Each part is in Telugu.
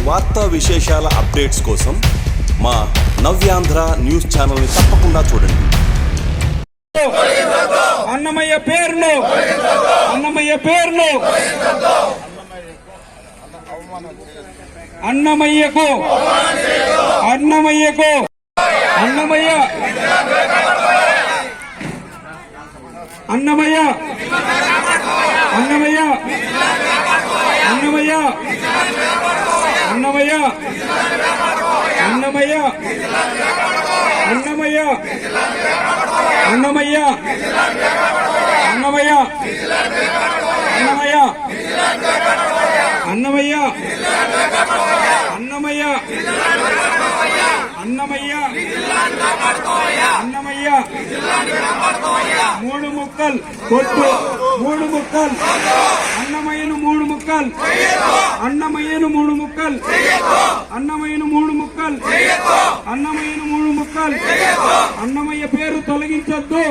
వార్తా విశేషాల అప్డేట్స్ కోసం మా నవ్యాంధ్ర న్యూస్ ఛానల్ని తప్పకుండా చూడండి. అన్నమయ్య పేరును అన్నమయ్యకు అన్నమయ్య అన్నమయ్య అన్నమయ్య అన్నమయ్య అన్నమయ్య అన్నమయ్య అన్నమయ్య అన్నమయ్య అన్నమయ్య అన్నమయ్య అన్నమయ్య అన్నమయ్య అన్నమయ్య అన్నమయ్య మూడు ముక్కలు కొట్టు మూడు ముక్కలు అన్నమయ్యను మూడు ముక్కలు అన్నమయ్యను మూడు ముక్కలు అన్నమయ్యను మూడు ముక్కలు అన్నమయ్యను మూడు ముక్కలు అన్నమయ్య పేరు తొలగించొద్దు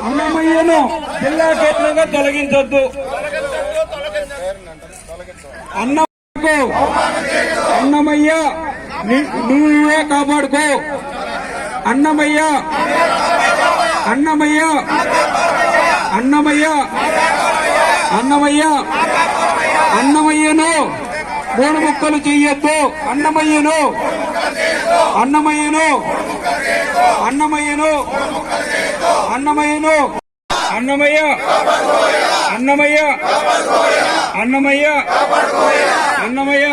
అన్నమయ్యను జిల్లా కేంద్రంగా తొలగించొద్దు అన్నమయ్య నువ్వే కాపాడుకో అన్నమయ్య అన్నమయ్య అన్నమయ్య అన్నమయ్య అన్నమయ్యను మూడు ముక్కలు చెయ్యొద్దు అన్నమయ్యను అన్నమయ్యను అన్నమయ్యను అన్నమయ్యను అన్నమయ్య అన్నమయ్య అన్నమయ్య అన్నమయ్య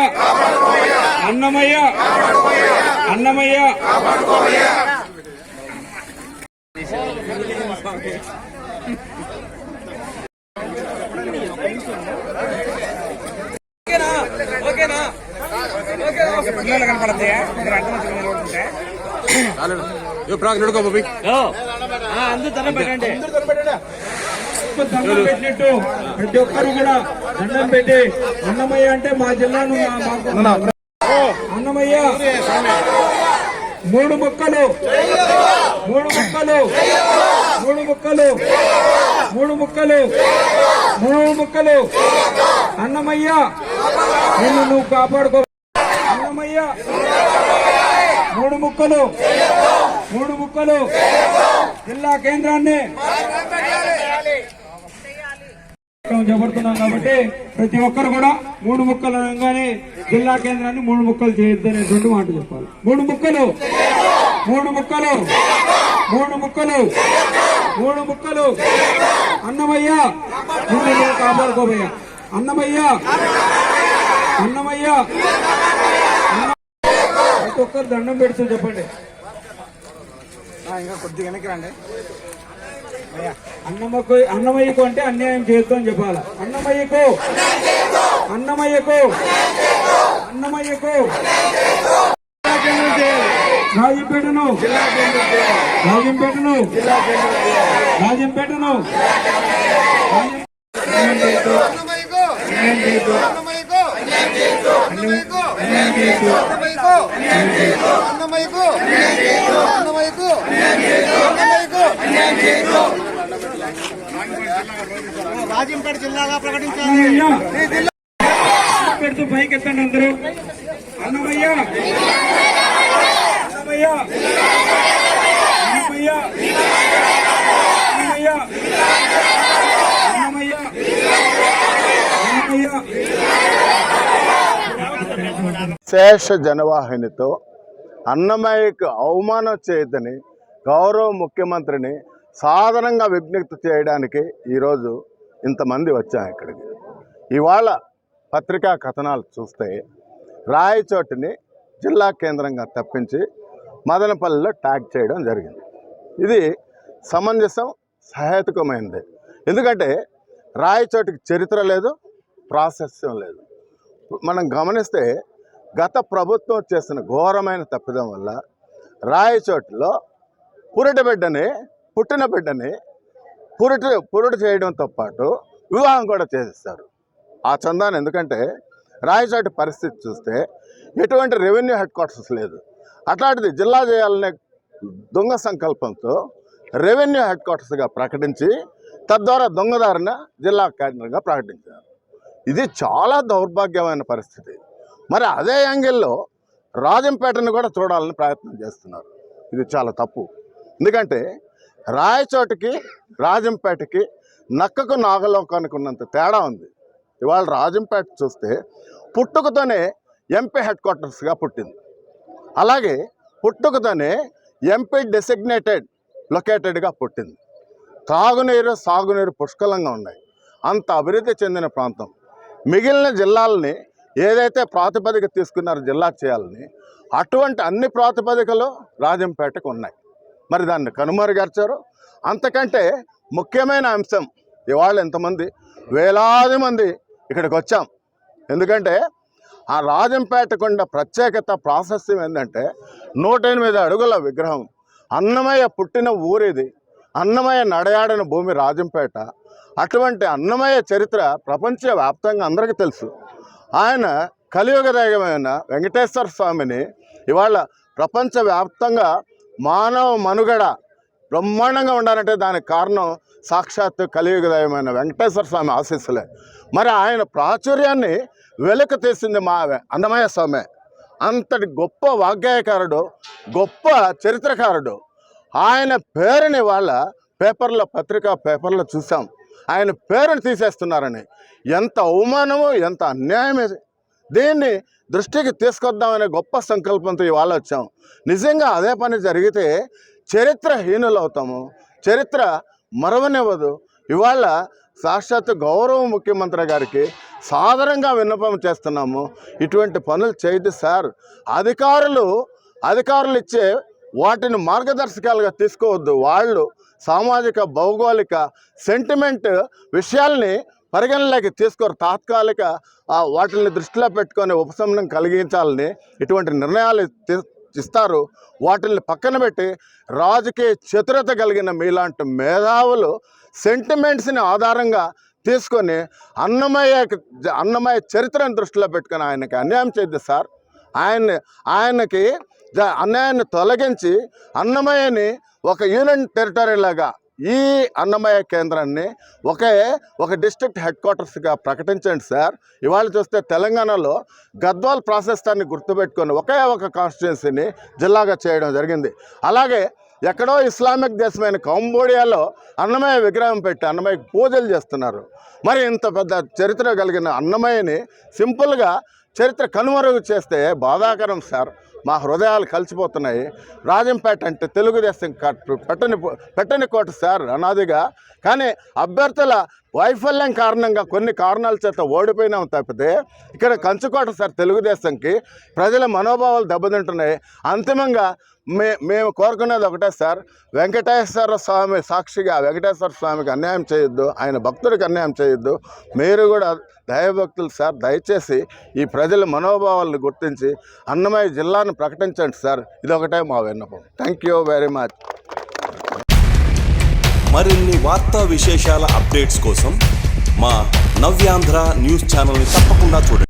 అన్నమయ్య అన్నమయ్య పిల్లలు కనపడతాయా మీరు అర్థం నిలబడుతుంటే అందరూ పెట్టండి దండం పెట్టినట్టు ప్రతి ఒక్కరు కూడా దండం పెట్టి అన్నమయ్య అంటే మా జిల్లాను అన్నమయ్య మూడు ముక్కలు మూడు ముక్కలు మూడు ముక్కలు మూడు ముక్కలు మూడు ముక్కలు అన్నమయ్య నిన్ను నువ్వు కాపాడుకో అన్నమయ్య మూడు ముక్కలు మూడు ముక్కలు జిల్లా కేంద్రాన్ని చెబుతున్నాం కాబట్టి ప్రతి ఒక్కరు కూడా మూడు ముక్కలు అనగానే జిల్లా కేంద్రాన్ని మూడు ముక్కలు చేయొద్దని రెండు మాట చెప్పాలి. మూడు ముక్కలు మూడు ముక్కలు మూడు ముక్కలు మూడు ముక్కలు అన్నమయ్య నువ్వు కాపాడుకోబోయా అన్నమయ్య అన్నమయ్య ప్రతి ఒక్కరు దండం పెడుతూ చెప్పండి. ఇంకా కొద్దిగా వెనక్కి రండి. అన్నమయ్యకు అంటే అన్యాయం చేయొద్దు అని చెప్పాలి. అన్నమయ్యకు అన్నమయ్యకు అన్నమయ్యకు రాజంపేటను రాజంపేటను రాజంపేటను రాజంపేట జిల్లాగా ప్రకటించాలి. పెడుతూ పైకి ఎత్తండి అందరూ. అన్నమయ్య అన్నమయ్య అన్నమయ్య అన్నమయ్య అన్నమయ్య అన్నమయ్య శేష జనవాహినితో అన్నమయ్యకు అవమానం చేయదని గౌరవ ముఖ్యమంత్రిని సాధారణంగా విజ్ఞప్తి చేయడానికి ఈరోజు ఇంతమంది వచ్చాం ఇక్కడికి. ఇవాళ పత్రికా కథనాలు చూస్తే రాయచోటిని జిల్లా కేంద్రంగా తప్పించి మదనపల్లిలో ట్యాగ్ చేయడం జరిగింది. ఇది సమంజసం సహేతుకమైనది. ఎందుకంటే రాయచోటికి చరిత్ర లేదు, ప్రాశస్త్యం లేదు. మనం గమనిస్తే గత ప్రభుత్వం చేసిన ఘోరమైన తప్పిదం వల్ల రాయచోటిలో పుట్టిన బిడ్డని పురుడు చేయడంతో పాటు వివాహం కూడా చేసేస్తారు ఆ చందాన్ని. ఎందుకంటే రాయచోటి పరిస్థితి చూస్తే ఎటువంటి రెవెన్యూ హెడ్ క్వార్టర్స్ లేదు. అట్లాంటిది జిల్లా చేయాలనే దొంగ సంకల్పంతో రెవెన్యూ హెడ్ క్వార్టర్స్గా ప్రకటించి తద్వారా దొంగదారిన జిల్లా కేంద్రంగా ప్రకటించారు. ఇది చాలా దౌర్భాగ్యమైన పరిస్థితి. మరి అదే యాంగిల్లో రాజంపేటను కూడా చూడాలని ప్రయత్నం చేస్తున్నారు. ఇది చాలా తప్పు. ఎందుకంటే రాయచోటికి రాజంపేటకి నక్కకు నాగలోకానికి ఉన్నంత తేడా ఉంది. ఇవాళ రాజంపేట చూస్తే పుట్టుకతోనే ఎంపీ హెడ్ క్వార్టర్స్గా పుట్టింది. అలాగే పుట్టుకతోనే ఎంపీ డెసిగ్నేటెడ్ లొకేటెడ్గా పుట్టింది. తాగునీరు సాగునీరు పుష్కలంగా ఉన్నాయి. అంత అభివృద్ధి చెందిన ప్రాంతం. మిగిలిన జిల్లాలని ఏదైతే ప్రాతిపదిక తీసుకున్నారో జిల్లా చేయాలని, అటువంటి అన్ని ప్రాతిపదికలు రాజంపేటకు ఉన్నాయి. మరి దాన్ని కనుమరుగర్చారు. అంతకంటే ముఖ్యమైన అంశం, ఇవాళ ఎంతమంది వేలాది మంది ఇక్కడికి వచ్చాం. ఎందుకంటే ఆ రాజంపేటకుండ ప్రత్యేకత ప్రాశస్త్యం ఏంటంటే 108 అడుగుల విగ్రహం. అన్నమయ్య పుట్టిన ఊరిది. అన్నమయ్య నడయాడిన భూమి రాజంపేట. అటువంటి అన్నమయ్య చరిత్ర ప్రపంచవ్యాప్తంగా అందరికీ తెలుసు. ఆయన కలియుగ దైవమైన వెంకటేశ్వర స్వామిని ఇవాళ ప్రపంచవ్యాప్తంగా మానవ మనుగడ బ్రహ్మాండంగా ఉండాలంటే దానికి కారణం సాక్షాత్తు కలియుగ దైవమైన వెంకటేశ్వర స్వామి ఆశీస్సులే. మరి ఆయన ప్రాచుర్యాన్ని వెలుకు తీసింది మా అన్నమయ్య స్వామి. అంతటి గొప్ప వాగ్గేయకారుడు, గొప్ప చరిత్రకారుడు. ఆయన పేరుని వాళ్ళ పత్రికా పేపర్లో చూసాం. ఆయన పేరుని తీసేస్తున్నారని. ఎంత అవమానమో, ఎంత అన్యాయం ఇది. దీన్ని దృష్టికి తీసుకొద్దామనే గొప్ప సంకల్పంతో ఇవాళ వచ్చాం. నిజంగా అదే పని జరిగితే చరిత్రహీనులు అవుతాము. చరిత్ర మరవనివ్వదు. ఇవాళ సాక్షాత్తు గౌరవ ముఖ్యమంత్రి గారికి సాధారణంగా విన్నపం చేస్తున్నాము. ఇటువంటి పనులు చేయదు సార్. అధికారులు ఇచ్చే వాటిని మార్గదర్శకాలుగా తీసుకోవద్దు. వాళ్ళు సామాజిక భౌగోళిక సెంటిమెంట్ విషయాల్ని పరిగణలోకి తీసుకోరు. తాత్కాలిక వాటిని దృష్టిలో పెట్టుకొని ఉపశమనం కలిగించాలని ఇటువంటి నిర్ణయాలు ఇస్తారు. వాటిని పక్కన పెట్టి రాజకీయ చతురత కలిగిన మీలాంటి మేధావులు సెంటిమెంట్స్ని ఆధారంగా తీసుకొని అన్నమయ్య చరిత్రను దృష్టిలో పెట్టుకొని ఆయనకి అన్యాయం చేయద్దు సార్. ఆయనకి అన్యాయాన్ని తొలగించి అన్నమయ్యని ఒక యూనియన్ టెరిటరీ లాగా ఈ అన్నమయ్య కేంద్రాన్ని ఒక డిస్ట్రిక్ట్ హెడ్ క్వార్టర్స్గా ప్రకటించండి సార్. ఇవాళ చూస్తే తెలంగాణలో గద్వాల్ ప్రాశస్త్యాన్ని గుర్తుపెట్టుకొని ఒక కాన్స్టిట్యున్సీని జిల్లాగా చేయడం జరిగింది. అలాగే ఎక్కడో ఇస్లామిక్ దేశమైన కంబోడియాలో అన్నమయ్య విగ్రహం పెట్టి అన్నమయ్యకి పూజలు చేస్తున్నారు. మరి ఇంత పెద్ద చరిత్ర కలిగిన అన్నమయ్యని సింపుల్గా చరిత్ర కనుమరుగు చేస్తే బాధాకరం సార్. మా హృదయాలు కలిసిపోతున్నాయి. రాజంపేట అంటే తెలుగుదేశం పెట్టని కోట సార్ అనాదిగా. కానీ అభ్యర్థుల వైఫల్యం కారణంగా కొన్ని కారణాల చేత ఓడిపోయినాం తప్పితే ఇక్కడ కంచుకోట సార్. తెలుగుదేశంకి ప్రజల మనోభావాలు దెబ్బతింటున్నాయి. అంతిమంగా మేము కోరుకునేది ఒకటే సార్, వెంకటేశ్వర స్వామి సాక్షిగా వెంకటేశ్వర స్వామికి అన్యాయం చేయొద్దు, ఆయన భక్తుడికి అన్యాయం చేయొద్దు. మీరు కూడా దైవభక్తులు సార్. దయచేసి ఈ ప్రజల మనోభావాలను గుర్తించి అన్నమయ్య జిల్లాను ప్రకటించండి సార్. ఇదొకటే మా విన్నపం. Thank you very much. మరిన్ని వార్తా విశేషాల అప్డేట్స్ కోసం మా నవ్యాంధ్ర న్యూస్ ఛానల్ని తప్పకుండా చూడండి.